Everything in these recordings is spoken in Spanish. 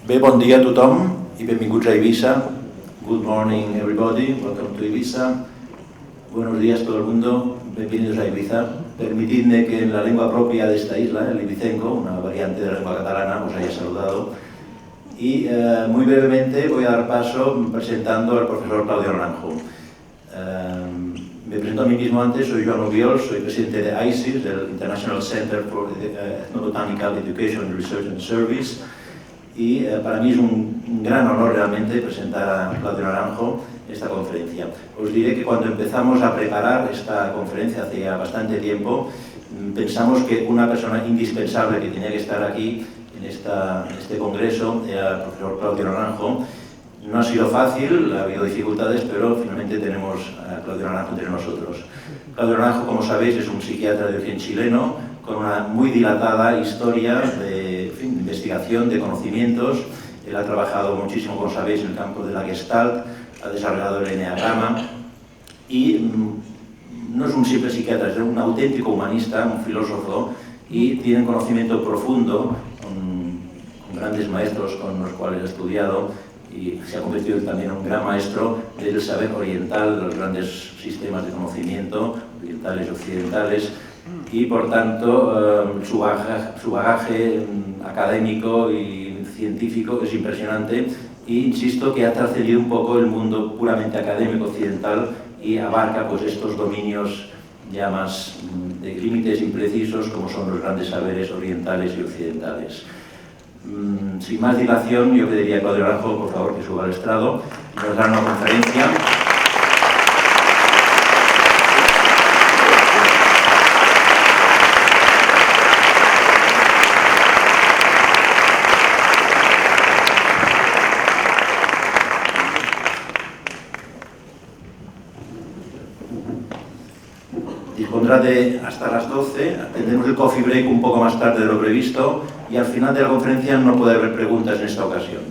Bé, bon dia a tothom i benvinguts a Ibiza. Good morning, everybody. Welcome to Ibiza. Buenos días todo el mundo. Bienvenidos a Ibiza. Permitidme que en la lengua propia de esta isla, el ibicenco, una variante de la lengua catalana, os haya saludado. Y muy brevemente voy a dar paso presentando al profesor Claudio Naranjo. Me presento a mí mismo antes, soy Joan Obiols, soy presidente de ICES, del International Center for Ethnobotanical Education, Research and Service, y para mí es un gran honor realmente presentar a Claudio Naranjo esta conferencia. Os diré que cuando empezamos a preparar esta conferencia hace ya bastante tiempo, pensamos que una persona indispensable que tenía que estar aquí en este congreso era el profesor Claudio Naranjo. No ha sido fácil, ha habido dificultades, pero finalmente tenemos a Claudio Naranjo entre nosotros. Claudio Naranjo, como sabéis, es un psiquiatra de origen chileno con una muy dilatada historia de investigación, de conocimientos. Él ha trabajado muchísimo, como sabéis, en el campo de la Gestalt, ha desarrollado el Enneagrama y no es un simple psiquiatra, es un auténtico humanista, un filósofo, y tiene un conocimiento profundo con grandes maestros con los cuales ha estudiado, y se ha convertido también en un gran maestro del saber oriental, de los grandes sistemas de conocimiento, orientales y occidentales, y por tanto su bagaje académico y científico es impresionante, e insisto que ha trascendido un poco el mundo puramente académico occidental y abarca pues estos dominios ya más de límites imprecisos como son los grandes saberes orientales y occidentales. Sin más dilación, yo pediría a Claudio Naranjo, por favor, que suba al estrado y nos dará una conferencia. Dispondrá de hasta las 12, tendremos el coffee break un poco más tarde de lo previsto y al final de la conferencia no puede haber preguntas en esta ocasión.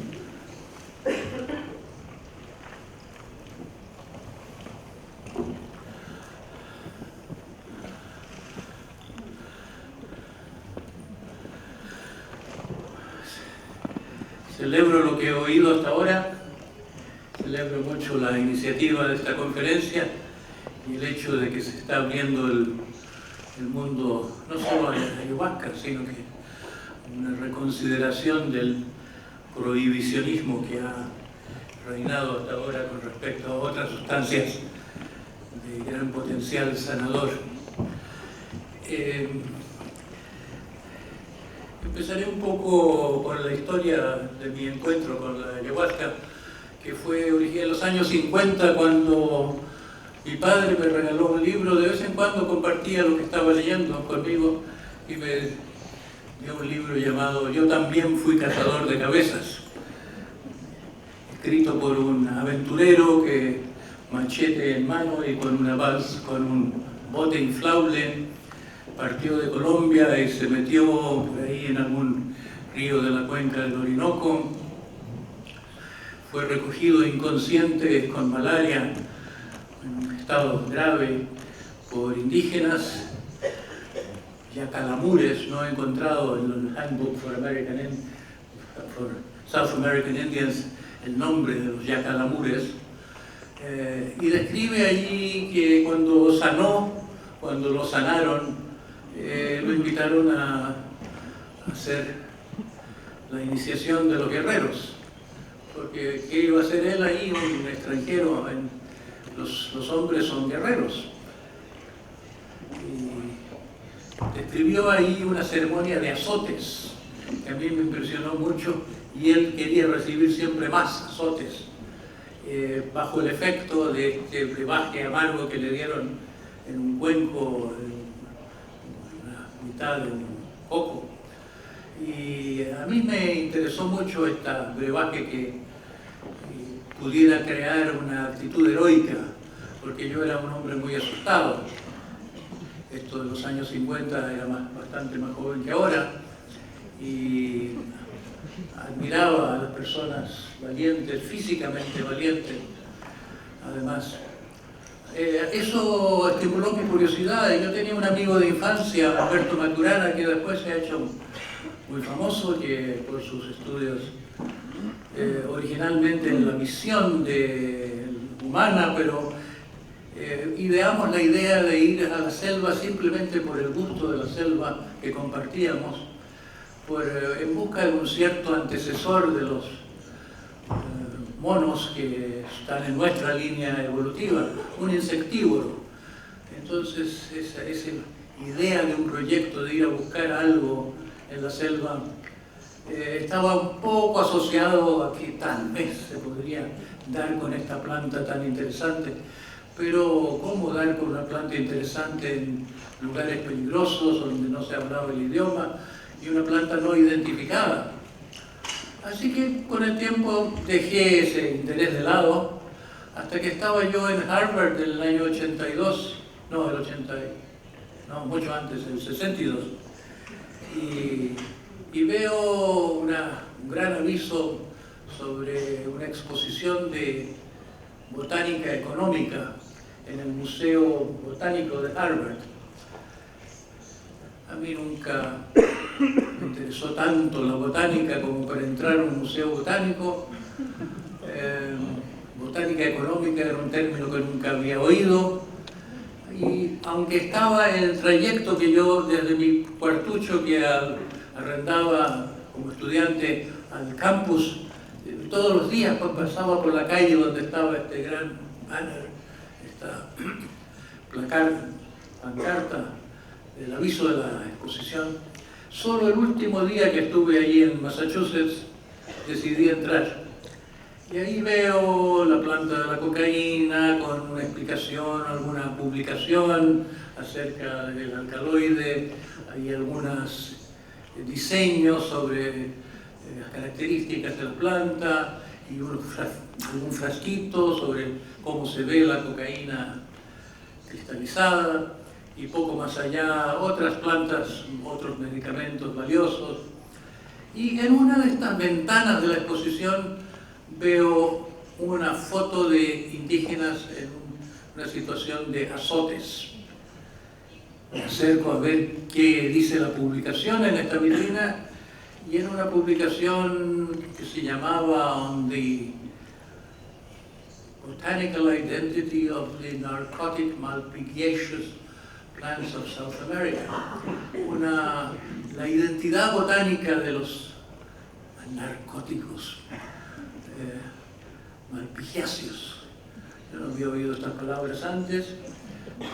Celebro lo que he oído hasta ahora, celebro mucho la iniciativa de esta conferencia y el hecho de que se está abriendo el mundo, no solo a la ayahuasca, sino que una reconsideración del prohibicionismo que ha reinado hasta ahora con respecto a otras sustancias de gran potencial sanador. Empezaré un poco con la historia de mi encuentro con la ayahuasca, que fue en los años 50, cuando mi padre me regaló un libro. De vez en cuando compartía lo que estaba leyendo conmigo y me dio un libro llamado Yo también fui cazador de cabezas, escrito por un aventurero que, machete en mano y con un bote inflable, partió de Colombia y se metió por ahí en algún río de la cuenca del Orinoco. Fue recogido inconsciente con malaria, en un estado grave, por indígenas, yacalamures. No he encontrado en el Handbook for South American Indians el nombre de los yacalamures. Y describe allí que cuando lo sanaron, lo invitaron a hacer la iniciación de los guerreros, porque ¿qué iba a hacer él ahí, un extranjero? Los hombres son guerreros. Y describió ahí una ceremonia de azotes que a mí me impresionó mucho, y él quería recibir siempre más azotes, bajo el efecto de este brebaje amargo que le dieron en un cuenco, mitad de un coco. Y a mí me interesó mucho esta brebaje que pudiera crear una actitud heroica, porque yo era un hombre muy asustado. Esto de los años 50 era bastante más joven que ahora, y admiraba a las personas valientes, físicamente valientes, además. Eso estimuló mi curiosidad. Yo tenía un amigo de infancia, Alberto Maturana, que después se ha hecho muy famoso que por sus estudios originalmente en la misión humana, pero ideamos la idea de ir a la selva simplemente por el gusto de la selva que compartíamos, en busca de un cierto antecesor de los monos que están en nuestra línea evolutiva, un insectívoro. Entonces esa idea de un proyecto de ir a buscar algo en la selva estaba un poco asociado a que tal vez se podría dar con esta planta tan interesante, pero ¿cómo dar con una planta interesante en lugares peligrosos donde no se hablaba el idioma y una planta no identificada? Así que con el tiempo dejé ese interés de lado hasta que estaba yo en Harvard en el año 82, no, el 80, no, mucho antes, el 62, y veo un gran aviso sobre una exposición de botánica económica en el Museo Botánico de Harvard. A mí nunca me interesó tanto la botánica como para entrar a un museo botánico. Botánica económica era un término que nunca había oído, y aunque estaba en el trayecto que yo desde mi cuartucho que arrendaba como estudiante al campus, todos los días pasaba por la calle donde estaba este gran banner, esta pancarta, el aviso de la exposición. Solo el último día que estuve allí en Massachusetts decidí entrar. Y ahí veo la planta de la cocaína con una explicación, alguna publicación acerca del alcaloide, hay algunos diseños sobre las características de la planta y algún frasquito sobre cómo se ve la cocaína cristalizada, y poco más allá otras plantas, otros medicamentos valiosos. Y en una de estas ventanas de la exposición veo una foto de indígenas en una situación de azotes. Me acerco a ver qué dice la publicación en esta vitrina, y era una publicación que se llamaba On the Botanical Identity of the Narcotic Malpighiaceous Plants of South America. La identidad botánica de los narcóticos malpighiáceos. Yo no había oído estas palabras antes,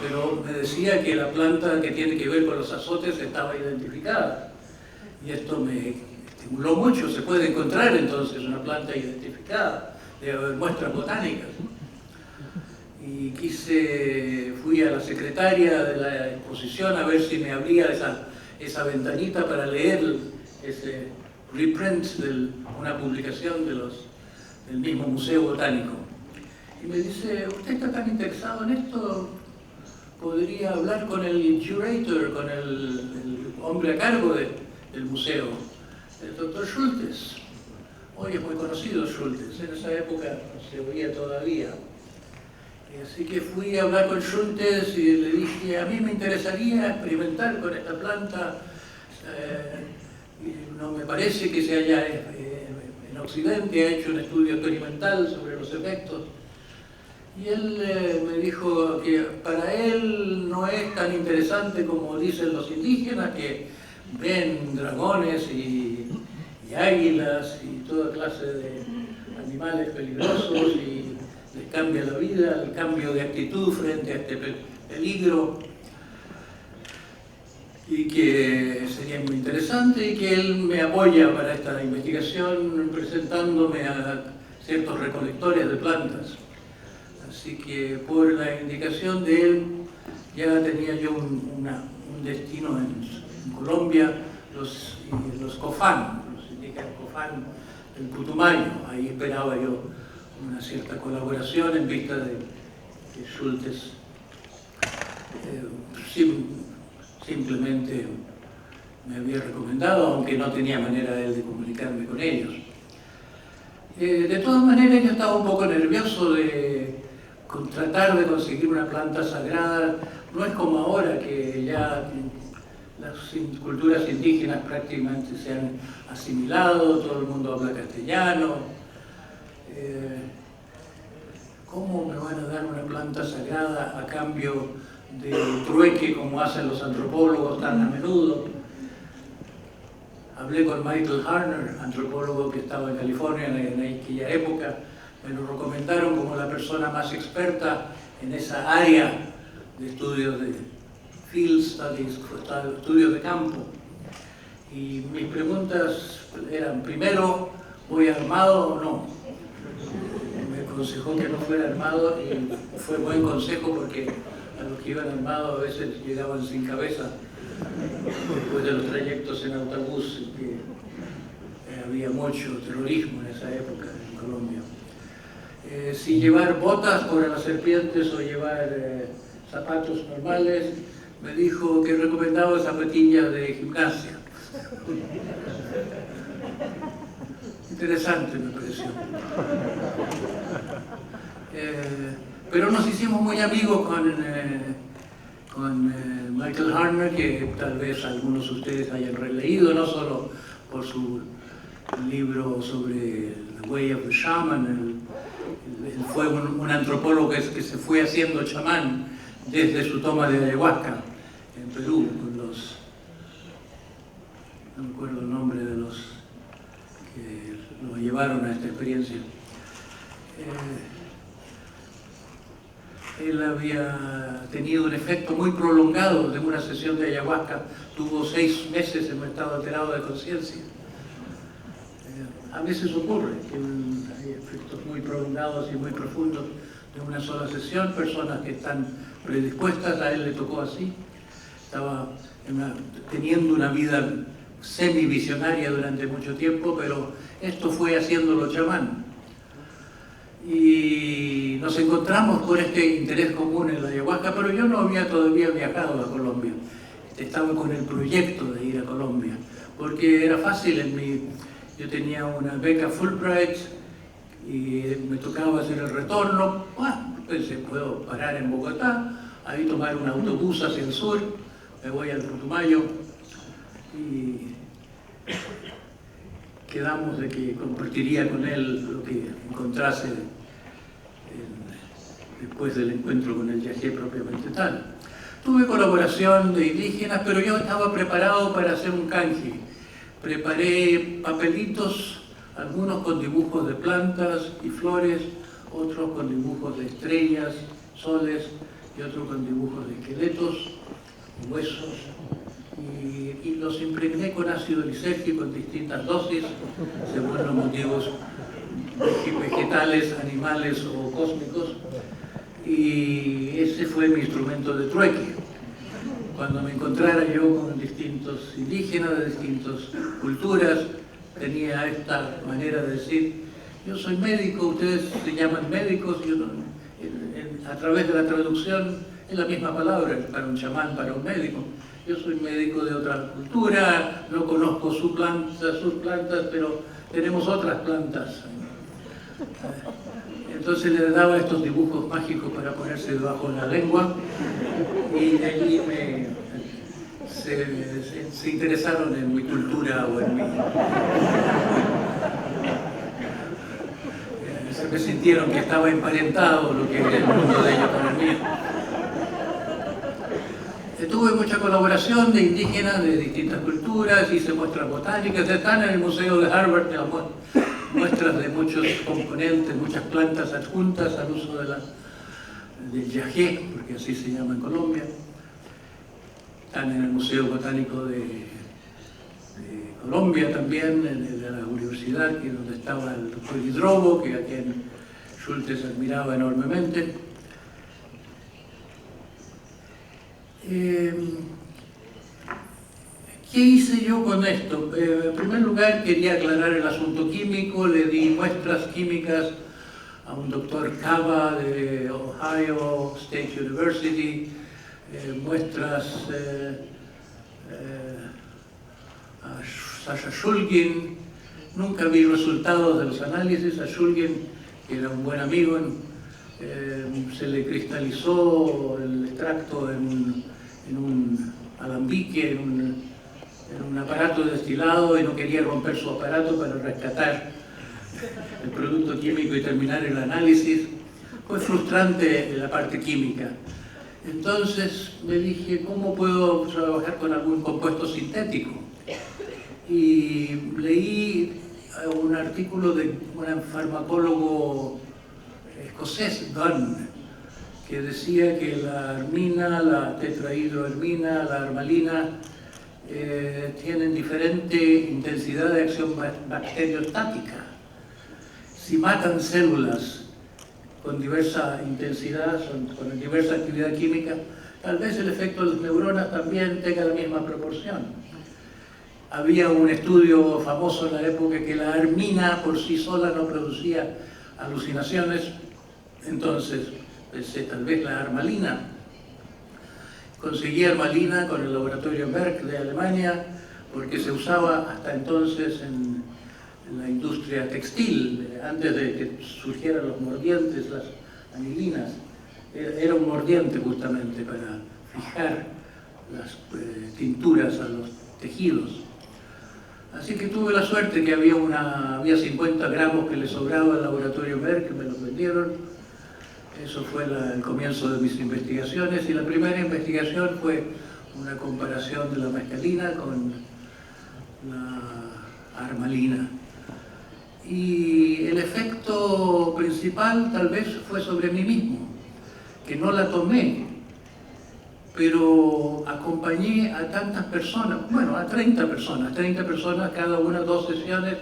pero me decía que la planta que tiene que ver con los azotes estaba identificada. Y esto me estimuló mucho. Se puede encontrar entonces una planta identificada, debe haber muestras botánicas. Y fui a la secretaria de la exposición a ver si me abría esa ventanita para leer ese reprint de una publicación del mismo Museo Botánico. Y me dice, ¿usted está tan interesado en esto? ¿Podría hablar con el curator, con el hombre a cargo del museo, el doctor Schultes? Hoy es muy conocido Schultes, en esa época no se oía todavía. Y así que fui a hablar con Schultes y le dije, a mí me interesaría experimentar con esta planta, y no me parece que se haya en Occidente ha hecho un estudio experimental sobre los efectos. Y él me dijo que para él no es tan interesante como dicen los indígenas, que ven dragones y águilas y toda clase de animales peligrosos y les cambia la vida, el cambio de actitud frente a este peligro, y que sería muy interesante y que él me apoya para esta investigación presentándome a ciertos recolectores de plantas. Así que por la indicación de él ya tenía yo un destino en Colombia, los Cofán, los indígenas Cofán del Putumayo. Ahí esperaba yo una cierta colaboración en vista de que Schultes simplemente me había recomendado, aunque no tenía manera él de comunicarme con ellos. De todas maneras, yo estaba un poco nervioso de tratar de conseguir una planta sagrada. No es como ahora, que ya las culturas indígenas prácticamente se han asimilado, todo el mundo habla castellano. ¿Cómo me van a dar una planta sagrada a cambio de trueque como hacen los antropólogos tan a menudo? Hablé con Michael Harner, antropólogo que estaba en California en aquella época. Me lo recomendaron como la persona más experta en esa área de estudios de field studies, estudios de campo. Y mis preguntas eran, primero, ¿voy armado o no? Me aconsejó que no fuera armado y fue buen consejo porque a los que iban armados a veces llegaban sin cabeza después de los trayectos en autobús, que había mucho terrorismo en esa época en Colombia. Si llevar botas para las serpientes o llevar zapatos normales, me dijo que recomendaba zapatillas de gimnasia. Interesante me pareció. Pero nos hicimos muy amigos con Michael Harner, que tal vez algunos de ustedes hayan releído, no solo por su libro sobre The Way of the Shaman. Él fue un antropólogo que se fue haciendo chamán desde su toma de ayahuasca en Perú, con los, no me acuerdo el nombre de los que lo llevaron a esta experiencia. Él había tenido un efecto muy prolongado de una sesión de ayahuasca, tuvo 6 meses en un estado alterado de conciencia. A veces ocurre que hay efectos muy prolongados y muy profundos de una sola sesión, personas que están predispuestas, a él le tocó así, estaba teniendo una vida semi-visionaria durante mucho tiempo, pero esto fue haciéndolo chamán. Y nos encontramos con este interés común en la ayahuasca, pero yo no había todavía viajado a Colombia. Estaba con el proyecto de ir a Colombia, porque era fácil. Yo tenía una beca Fulbright y me tocaba hacer el retorno. Pensé, puedo parar en Bogotá, ahí tomar un autobús hacia el sur, me voy al Putumayo y quedamos de que compartiría con él lo que encontrase después del encuentro con el yagé propiamente tal. Tuve colaboración de indígenas, pero yo estaba preparado para hacer un canje. Preparé papelitos, algunos con dibujos de plantas y flores, otros con dibujos de estrellas, soles, y otros con dibujos de esqueletos, huesos, y los impregné con ácido lisérgico en distintas dosis, según los motivos vegetales, animales o cósmicos, y ese fue mi instrumento de trueque. Cuando me encontrara yo con distintos indígenas de distintas culturas, tenía esta manera de decir, yo soy médico, ustedes se llaman médicos, a través de la traducción es la misma palabra para un chamán, para un médico. Yo soy médico de otra cultura, no conozco sus plantas, pero tenemos otras plantas. Entonces le daba estos dibujos mágicos para ponerse debajo de la lengua y de allí se interesaron en mi cultura o en mí. Se sintieron que estaba emparentado lo que era el mundo de ellos con el mío. Tuve mucha colaboración de indígenas de distintas culturas, hice muestras botánicas, están en el Museo de Harvard, muestras de muchos componentes, muchas plantas adjuntas al uso del yagé, porque así se llama en Colombia. Están en el Museo Botánico de Colombia también, de la universidad, que es donde estaba el doctor Hidrobo, a quien Schultes admiraba enormemente. ¿Qué hice yo con esto? En primer lugar, quería aclarar el asunto químico, le di muestras químicas a un doctor Cava de Ohio State University, muestras a Sasha Shulgin. Nunca vi resultados de los análisis. A Shulgin, que era un buen amigo, se le cristalizó el extracto en un alambique en un aparato destilado y no quería romper su aparato para rescatar el producto químico y terminar el análisis. Fue frustrante la parte química. Entonces me dije, ¿cómo puedo trabajar con algún compuesto sintético? Y leí un artículo de un farmacólogo escocés, Gunn, que decía que la armina, la tetrahidroarmina, la armalina tienen diferente intensidad de acción bacteriostática. Si matan células con diversa intensidad, con diversa actividad química, tal vez el efecto de las neuronas también tenga la misma proporción. Había un estudio famoso en la época que la armina por sí sola no producía alucinaciones, entonces pensé tal vez la armalina. Conseguí armalina con el laboratorio Merck de Alemania porque se usaba hasta entonces en la industria textil, antes de que surgieran los mordientes, las anilinas. Era un mordiente justamente para fijar las tinturas a los tejidos. Así que tuve la suerte que había 50 gramos que le sobraba al laboratorio Merck, que me los vendieron. Eso fue el comienzo de mis investigaciones, y la primera investigación fue una comparación de la mescalina con la armalina. Y el efecto principal tal vez fue sobre mí mismo, que no la tomé, pero acompañé a tantas personas, bueno, a 30 personas, cada una 2 sesiones,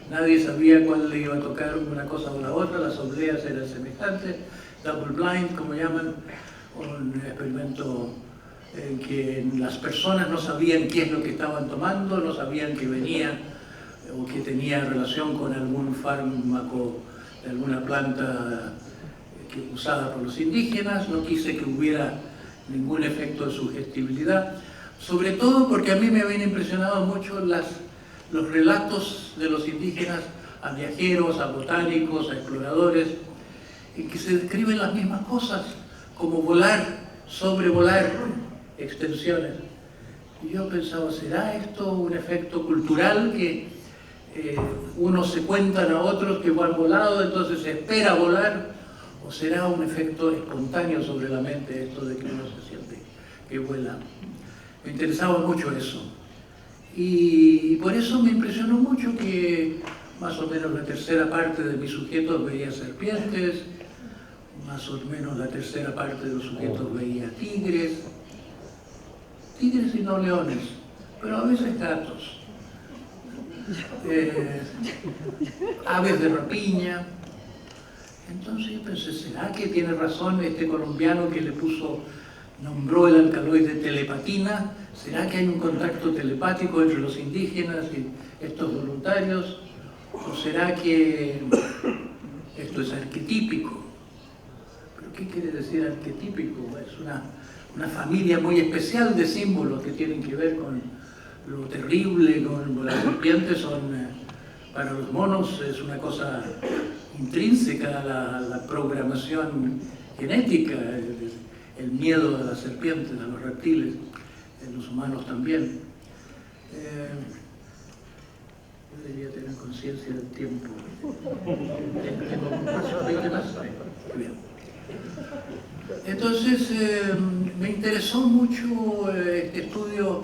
nadie sabía cuál le iba a tocar una cosa o la otra, las obleas eran semejantes, double blind, como llaman, un experimento en que las personas no sabían qué es lo que estaban tomando, no sabían que venía o que tenía relación con algún fármaco de alguna planta usada por los indígenas. No quise que hubiera ningún efecto de sugestibilidad, sobre todo porque a mí me habían impresionado mucho los relatos de los indígenas a viajeros, a botánicos, a exploradores, en que se describen las mismas cosas, como volar, sobrevolar extensiones. Y yo pensaba, ¿será esto un efecto cultural que unos se cuentan a otros que han volado, entonces se espera volar? ¿O será un efecto espontáneo sobre la mente esto de que uno se siente que vuela? Me interesaba mucho eso. Y por eso me impresionó mucho que más o menos la tercera parte de mis sujetos veía serpientes, más o menos la tercera parte de los sujetos veía tigres y no leones, pero a veces gatos, aves de rapiña. Entonces yo pensé, ¿será que tiene razón este colombiano que nombró el alcaloide telepatina? ¿Será que hay un contacto telepático entre los indígenas y estos voluntarios? ¿O será que esto es arquetípico? ¿Pero qué quiere decir arquetípico? Es una familia muy especial de símbolos que tienen que ver con lo terrible, con las serpientes para los monos es una cosa intrínseca a la programación genética, el miedo a las serpientes, a los reptiles, en los humanos también. Yo debería tener conciencia del tiempo. ¿Tengo 20 más? Bien. Entonces, me interesó mucho este estudio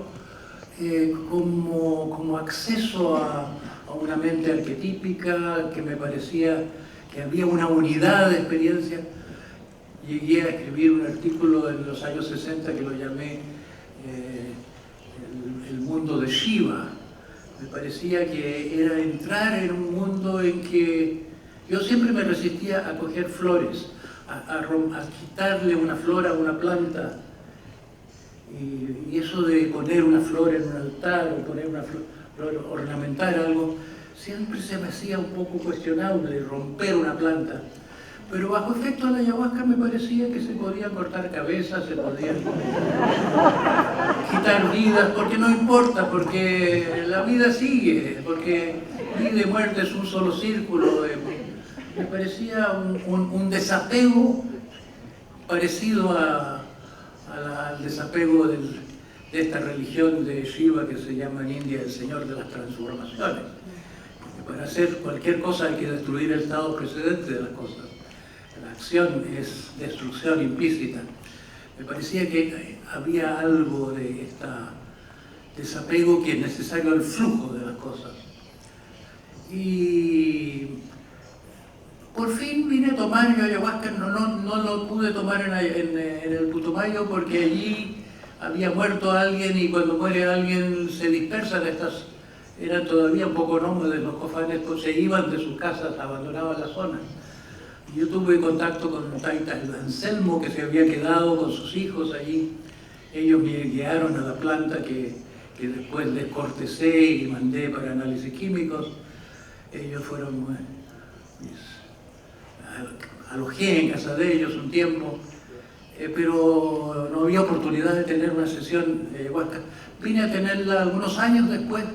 como acceso a una mente arquetípica, que me parecía que había una unidad de experiencia. Llegué a escribir un artículo en los años 60 que lo llamé el mundo de Shiva. Me parecía que era entrar en un mundo en que yo siempre me resistía a coger flores, a quitarle una flor a una planta. Y eso de poner una flor en un altar o poner una flor, ornamentar algo, siempre se me hacía un poco cuestionable, romper una planta. Pero bajo efecto de la ayahuasca me parecía que se podían cortar cabezas, se podían quitar vidas, porque no importa, porque la vida sigue, porque vida y muerte es un solo círculo. Me parecía un desapego parecido al desapego de esta religión de Shiva que se llama en India el Señor de las Transformaciones. Porque para hacer cualquier cosa hay que destruir el estado precedente de las cosas. La acción es destrucción implícita. Me parecía que había algo de este desapego que es necesario al flujo de las cosas. Y por fin vine a tomar yo ayahuasca, no lo pude tomar en el Putumayo porque allí había muerto alguien y cuando muere alguien se dispersan estas, eran todavía un poco nómades los cofanes, pues se iban de sus casas, abandonaban la zona. Y yo tuve contacto con Taita Anselmo que se había quedado con sus hijos allí. Ellos me guiaron a la planta que después les cortesé y mandé para análisis químicos. Ellos fueron, alojé en casa de ellos un tiempo, pero no había oportunidad de tener una sesión de ayahuasca. Vine a tenerla algunos años después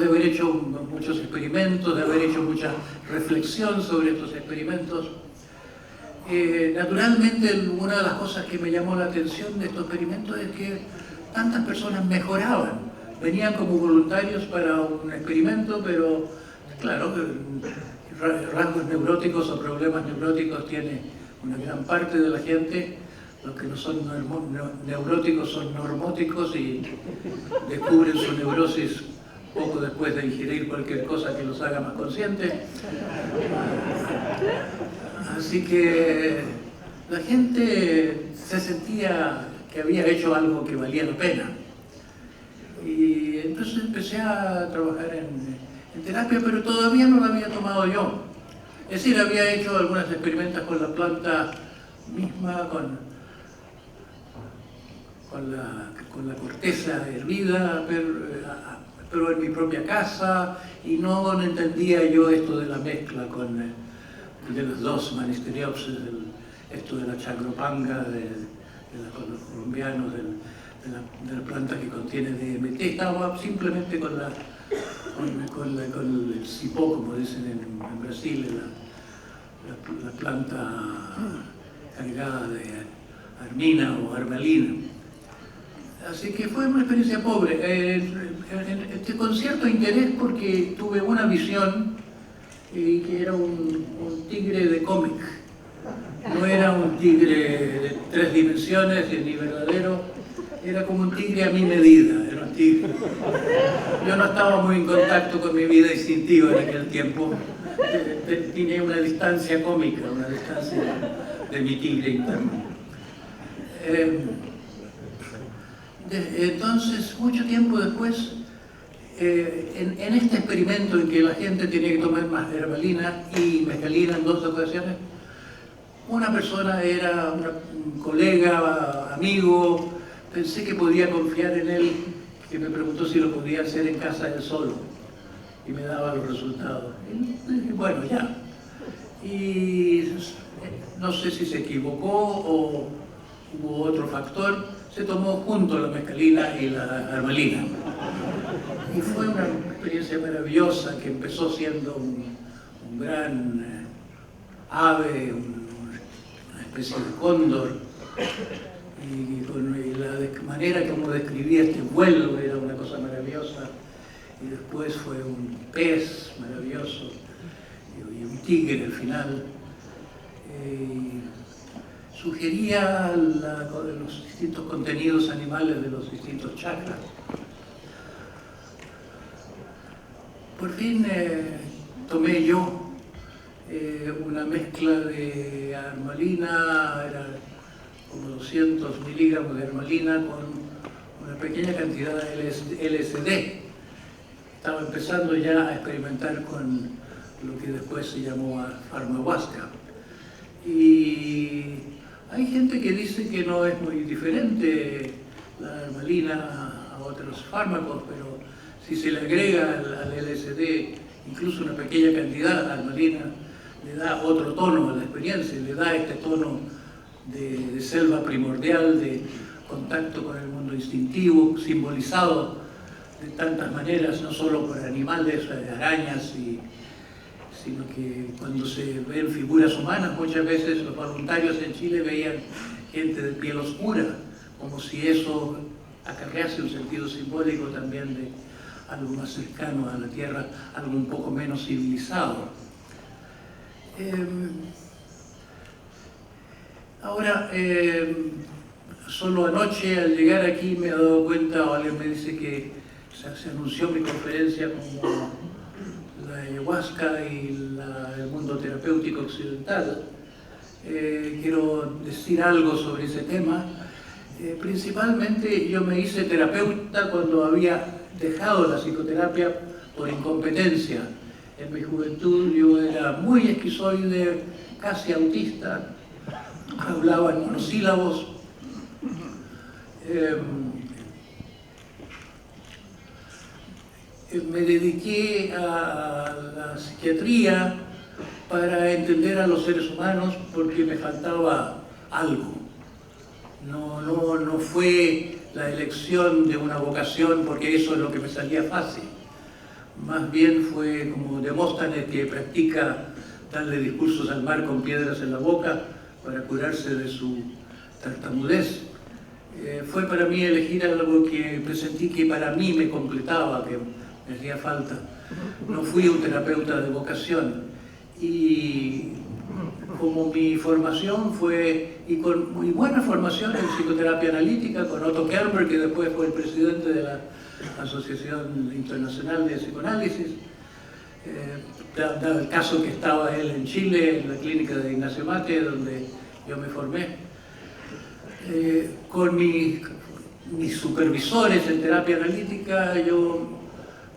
de haber hecho muchos experimentos, de haber hecho mucha reflexión sobre estos experimentos. Naturalmente, una de las cosas que me llamó la atención de estos experimentos es que tantas personas mejoraban. Venían como voluntarios para un experimento, pero claro, rasgos neuróticos o problemas neuróticos tiene una gran parte de la gente. Los que no son neuróticos son normóticos y descubren su neurosis poco después de ingerir cualquier cosa que los haga más conscientes. Así que la gente se sentía que había hecho algo que valía la pena. Y entonces empecé a trabajar en terapia, pero todavía no la había tomado yo. Es decir, había hecho algunas experimentos con la planta misma, con la corteza hervida, pero en mi propia casa, y no entendía yo esto de la mezcla de los dos manisteriopsis, esto de la chacropanga, con los colombianos, de la planta que contiene DMT. Estaba simplemente con el cipó, como dicen en Brasil, la planta cargada de armina o armalina. Así que fue una experiencia pobre, con cierto interés porque tuve una visión que era un tigre de cómic. No era un tigre de 3 dimensiones ni verdadero, era como un tigre a mi medida, era un tigre. Yo no estaba muy en contacto con mi vida instintiva en aquel tiempo, tenía una distancia cómica, una distancia de mi tigre interno. Entonces, mucho tiempo después, en este experimento en que la gente tenía que tomar más herbalina y mescalina en 2 ocasiones, una persona era un colega, amigo, pensé que podía confiar en él, que me preguntó si lo podía hacer en casa él solo, y me daba los resultados. Y bueno, ya. Y no sé si se equivocó o hubo otro factor, se tomó junto la mescalina y la herbalina. Y fue una experiencia maravillosa que empezó siendo un gran ave, una especie de cóndor, y la manera como describía este vuelo era una cosa maravillosa, y después fue un pez maravilloso y un tigre al final. Sugería los distintos contenidos animales de los distintos chakras. Por fin tomé yo una mezcla de armalina, era como 200 miligramos de armalina con una pequeña cantidad de LSD. Estaba empezando ya a experimentar con lo que después se llamó farmahuasca. Y hay gente que dice que no es muy diferente la armalina a otros fármacos, pero si se le agrega al LSD incluso una pequeña cantidad de armalina, le da otro tono a la experiencia, le da este tono de selva primordial, de contacto con el mundo instintivo, simbolizado de tantas maneras, no solo por animales, arañas, sino que cuando se ven figuras humanas, muchas veces los voluntarios en Chile veían gente de piel oscura, como si eso acarrease un sentido simbólico también de algo más cercano a la tierra, algo un poco menos civilizado. Ahora, solo anoche al llegar aquí me he dado cuenta, o alguien me dice que se anunció mi conferencia como la ayahuasca y el mundo terapéutico occidental. Quiero decir algo sobre ese tema. Principalmente yo me hice terapeuta cuando había dejado la psicoterapia por incompetencia. En mi juventud yo era muy esquizoide, casi autista, hablaba en monosílabos. Me dediqué a la psiquiatría para entender a los seres humanos porque me faltaba algo. No fue la elección de una vocación porque eso es lo que me salía fácil. Más bien fue como Demóstenes, que practica darle discursos al mar con piedras en la boca para curarse de su tartamudez. Fue para mí elegir algo que presentí que para mí me completaba, que me hacía falta. No fui un terapeuta de vocación. Y como mi formación fue, y con muy buena formación en psicoterapia analítica, con Otto Kernberg, que después fue el presidente de la Asociación Internacional de Psicoanálisis, dado el caso que estaba él en Chile, en la clínica de Ignacio Mate, donde yo me formé, con mis supervisores en terapia analítica, yo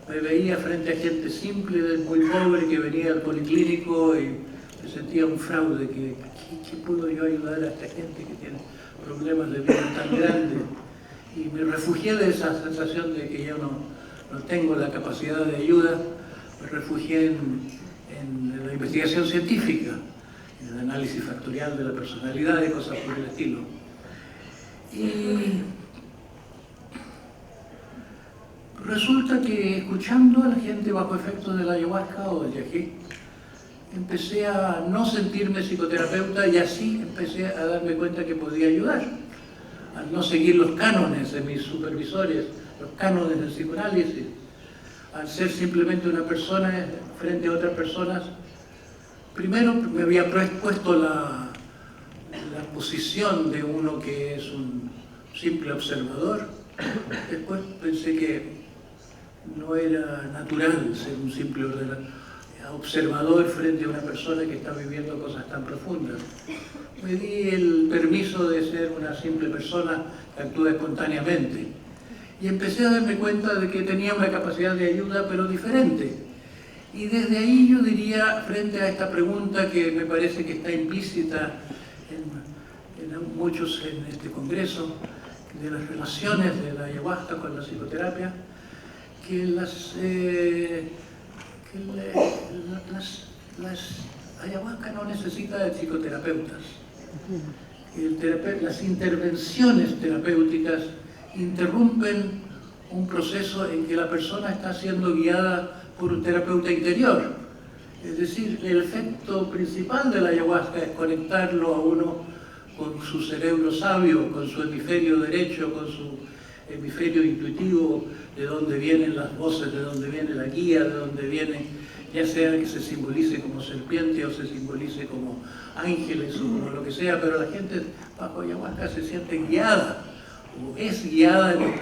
me veía frente a gente simple, muy pobre, que venía al policlínico y me sentía un fraude. ¿Qué puedo yo ayudar a esta gente que tiene problemas de vida tan grandes? Y me refugié de esa sensación de que yo no tengo la capacidad de ayuda. Me refugié en la investigación científica, en el análisis factorial de la personalidad y cosas por el estilo. Y resulta que escuchando a la gente bajo efectos de la ayahuasca o del yagé, empecé a no sentirme psicoterapeuta y así empecé a darme cuenta que podía ayudar. Al no seguir los cánones de mis supervisores, los cánones del psicoanálisis, al ser simplemente una persona frente a otras personas, primero me había puesto la posición de uno que es un simple observador. Después pensé que no era natural ser un simple observador frente a una persona que está viviendo cosas tan profundas. Me di el permiso de ser una simple persona que actúa espontáneamente. Y empecé a darme cuenta de que tenía una capacidad de ayuda, pero diferente. Y desde ahí yo diría, frente a esta pregunta que me parece que está implícita en muchos en este congreso, de las relaciones de la ayahuasca con la psicoterapia, que la ayahuasca no necesita de psicoterapeutas. Las intervenciones terapéuticas interrumpen un proceso en que la persona está siendo guiada por un terapeuta interior. Es decir, el efecto principal de la ayahuasca es conectarlo a uno con su cerebro sabio, con su hemisferio derecho, con su hemisferio intuitivo, de dónde vienen las voces, de dónde viene la guía, de dónde viene, ya sea que se simbolice como serpiente o se simbolice como ángeles o como lo que sea, pero la gente bajo ayahuasca se siente guiada o es guiada en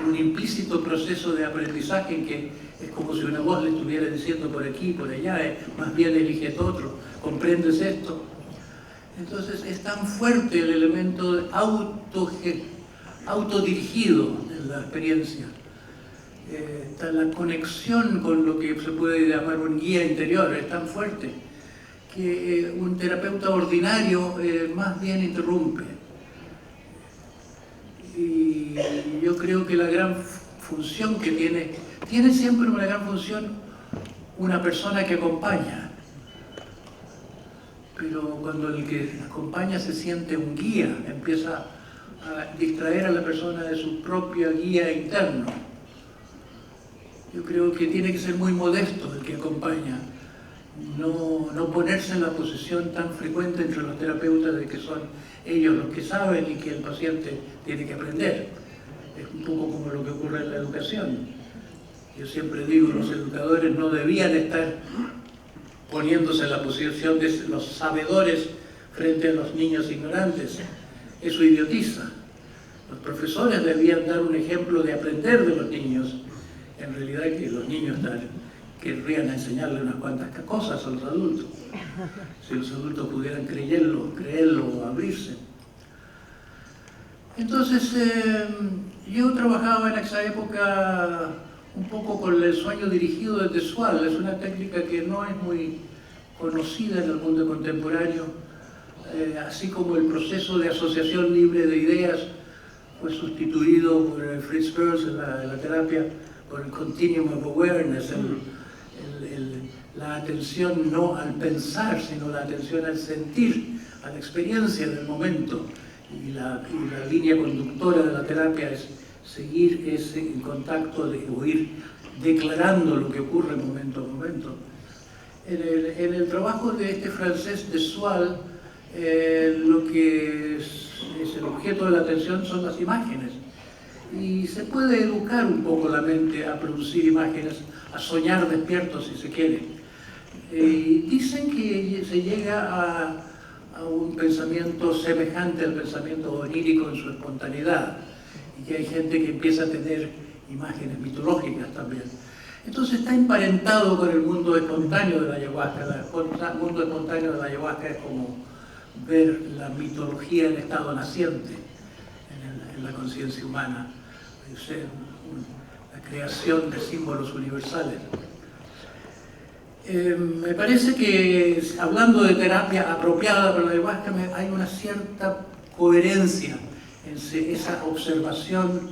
un implícito proceso de aprendizaje en que es como si una voz le estuviera diciendo por aquí, por allá, más bien eliges otro, comprendes esto. Entonces es tan fuerte el elemento autodirigido de la experiencia, la conexión con lo que se puede llamar un guía interior es tan fuerte que un terapeuta ordinario más bien interrumpe. Y yo creo que la gran función que tiene siempre una gran función una persona que acompaña. Pero cuando el que acompaña se siente un guía, empieza a distraer a la persona de su propia guía interno. Yo creo que tiene que ser muy modesto el que acompaña, no ponerse en la posición tan frecuente entre los terapeutas de que son ellos los que saben y que el paciente tiene que aprender. es un poco como lo que ocurre en la educación. Yo siempre digo, los educadores no debían estar poniéndose en la posición de los sabedores frente a los niños ignorantes. Eso idiotiza. Los profesores debían dar un ejemplo de aprender de los niños. En realidad que los niños querrían enseñarle unas cuantas cosas a los adultos. Si los adultos pudieran creerlo o abrirse. Entonces, yo trabajaba en esa época un poco con el sueño dirigido desde SWAL. Es una técnica que no es muy conocida en el mundo contemporáneo, así como el proceso de asociación libre de ideas fue sustituido por Fritz Perls en la terapia, por el continuum of awareness, la atención no al pensar, sino la atención al sentir, a la experiencia del momento. Y la línea conductora de la terapia es seguir ese contacto, o ir declarando lo que ocurre momento a momento. En el trabajo de este francés de SWAL, lo que es el objeto de la atención son las imágenes. Y se puede educar un poco la mente a producir imágenes, a soñar despiertos si se quiere. Dicen que se llega a un pensamiento semejante al pensamiento onírico en su espontaneidad, y que hay gente que empieza a tener imágenes mitológicas también. Entonces está emparentado con el mundo espontáneo de la ayahuasca. El mundo espontáneo de la ayahuasca es como ver la mitología en estado naciente en la conciencia humana, la creación de símbolos universales. Me parece que, hablando de terapia apropiada para la ayahuasca, hay una cierta coherencia en esa observación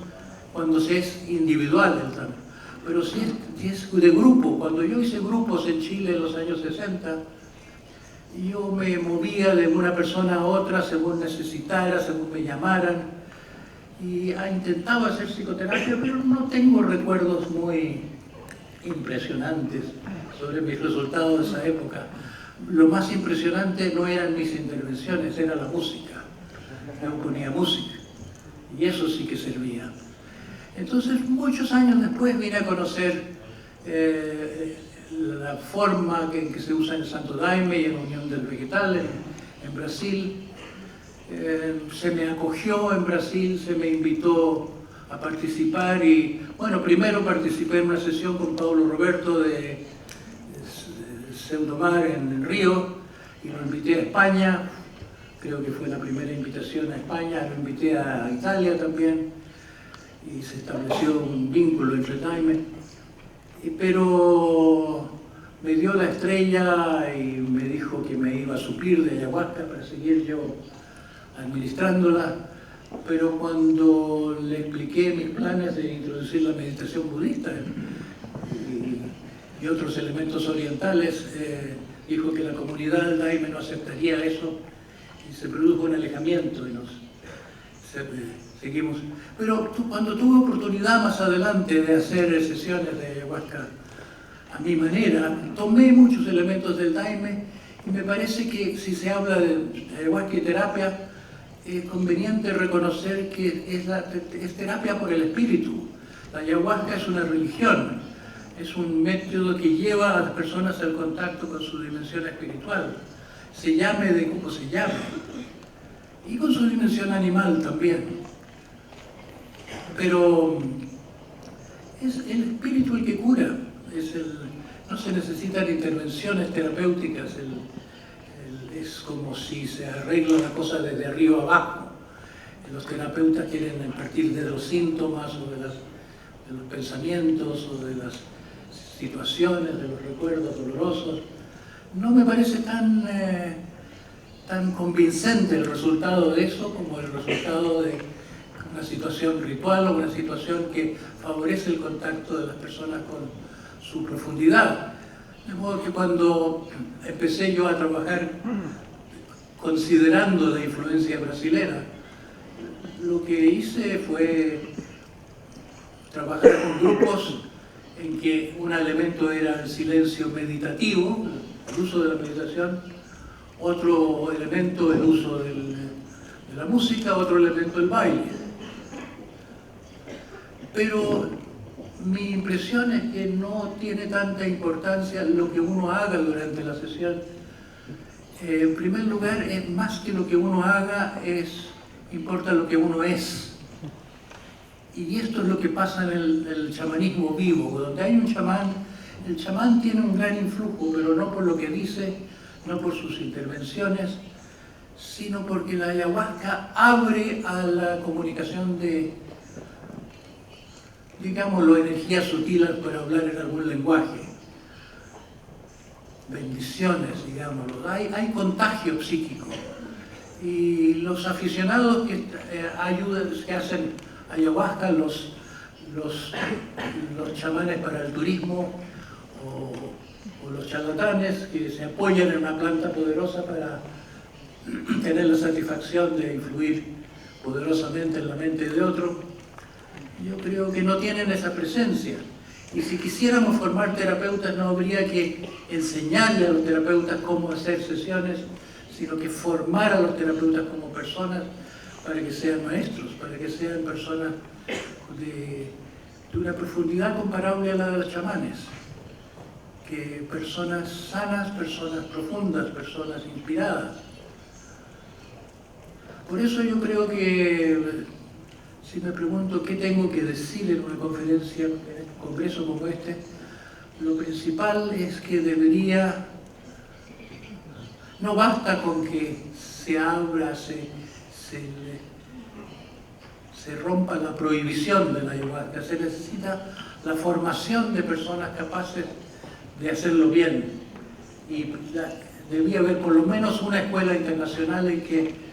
cuando se es individual también. Pero si es de grupo, cuando yo hice grupos en Chile en los años 60, yo me movía de una persona a otra según necesitara, según me llamaran, y intentaba hacer psicoterapia, pero no tengo recuerdos muy impresionantes sobre mis resultados de esa época. Lo más impresionante no eran mis intervenciones, era la música. Yo ponía música, y eso sí que servía. Entonces, muchos años después vine a conocer la forma en que se usa en Santo Daime y en Unión del Vegetal, en Brasil. Se me acogió en Brasil, se me invitó a participar y, bueno, primero participé en una sesión con Paulo Roberto de Seudomar en Río, y lo invité a España. Creo que fue la primera invitación a España. Lo invité a Italia también, y se estableció un vínculo entre Daime. Pero me dio la estrella y me dijo que me iba a suplir de ayahuasca para seguir yo administrándola. Pero cuando le expliqué mis planes de introducir la meditación budista y otros elementos orientales, dijo que la comunidad Daime no aceptaría eso, y se produjo un alejamiento y seguimos. Pero cuando tuve oportunidad más adelante de hacer sesiones de ayahuasca a mi manera, tomé muchos elementos del Daime, y me parece que si se habla de ayahuasca y terapia, es conveniente reconocer que es terapia por el espíritu. La ayahuasca es una religión, es un método que lleva a las personas al contacto con su dimensión espiritual, se llame de como se llame, y con su dimensión animal también. Pero es el espíritu el que cura, no se necesitan intervenciones terapéuticas, es como si se arregla una cosa desde arriba abajo. Los terapeutas quieren partir de los síntomas o de los pensamientos o de las situaciones, de los recuerdos dolorosos. No me parece tan convincente el resultado de eso como el resultado de una situación ritual o una situación que favorece el contacto de las personas con su profundidad. De modo que cuando empecé yo a trabajar considerando la influencia brasilera, lo que hice fue trabajar con grupos en que un elemento era el silencio meditativo, el uso de la meditación, otro elemento el uso de la música, otro elemento el baile. Pero mi impresión es que no tiene tanta importancia lo que uno haga durante la sesión. En primer lugar, es más que lo que uno haga, importa lo que uno es. Y esto es lo que pasa en el chamanismo vivo. Donde hay un chamán, el chamán tiene un gran influjo, pero no por lo que dice, no por sus intervenciones, sino porque la ayahuasca abre a la comunicación de, digámoslo, energías sutiles, para hablar en algún lenguaje. Bendiciones, digámoslo. Hay contagio psíquico. Y los aficionados que que hacen ayahuasca, los chamanes para el turismo o los charlatanes que se apoyan en una planta poderosa para tener la satisfacción de influir poderosamente en la mente de otro, yo creo que no tienen esa presencia. Y si quisiéramos formar terapeutas, no habría que enseñarle a los terapeutas cómo hacer sesiones, sino que formar a los terapeutas como personas para que sean maestros, para que sean personas de una profundidad comparable a la de los chamanes. Que personas sanas, personas profundas, personas inspiradas. Por eso yo creo que, si me pregunto qué tengo que decir en una conferencia, en un congreso como este, lo principal es que no basta con que se abra, se rompa la prohibición de la ayahuasca, se necesita la formación de personas capaces de hacerlo bien. Y debía haber por lo menos una escuela internacional en que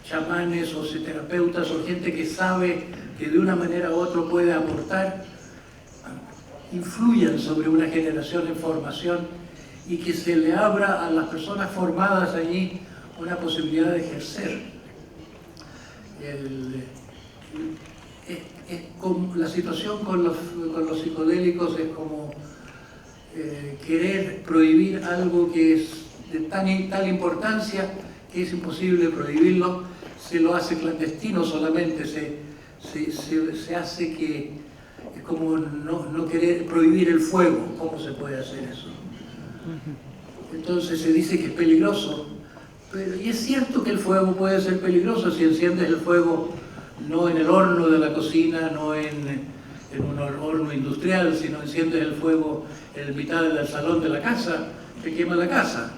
chamanes o terapeutas o gente que sabe que de una manera u otra puede aportar, influyan sobre una generación en formación y que se le abra a las personas formadas allí una posibilidad de ejercer. La situación con los psicodélicos es como querer prohibir algo que es de tal importancia que es imposible prohibirlo. Se lo hace clandestino solamente, se hace que es como no querer prohibir el fuego. ¿Cómo se puede hacer eso? Entonces se dice que es peligroso, y es cierto que el fuego puede ser peligroso si enciendes el fuego no en el horno de la cocina, no en un horno industrial, sino enciendes el fuego en mitad del salón de la casa, te quema la casa.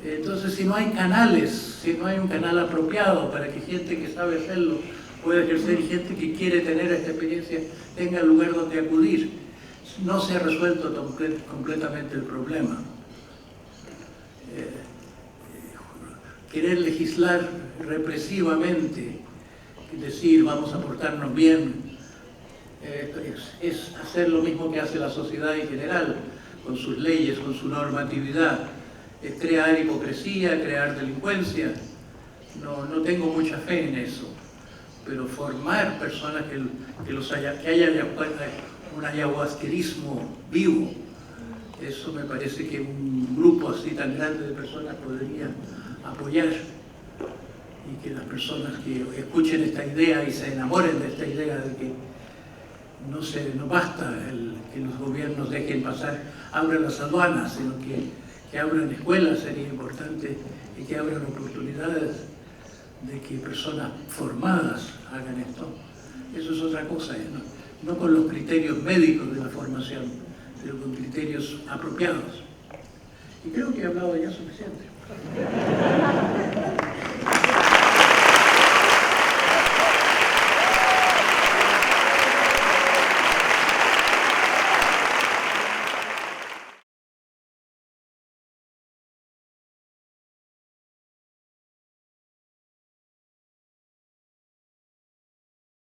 Entonces, si no hay canales, si no hay un canal apropiado para que gente que sabe hacerlo pueda ejercer y gente que quiere tener esta experiencia tenga lugar donde acudir, no se ha resuelto completamente el problema. Querer legislar represivamente, decir vamos a portarnos bien, es hacer lo mismo que hace la sociedad en general, con sus leyes, con su normatividad. Es crear hipocresía, crear delincuencia. No tengo mucha fe en eso, pero formar personas que haya un ayahuasquerismo vivo, eso me parece que un grupo así tan grande de personas podría apoyar, y que las personas que escuchen esta idea y se enamoren de esta idea de que no basta que los gobiernos dejen pasar, abran las aduanas, sino que abran escuelas, sería importante, y que abran oportunidades de que personas formadas hagan esto. Eso es otra cosa, no con los criterios médicos de la formación, pero con criterios apropiados. Y creo que he hablado ya suficiente.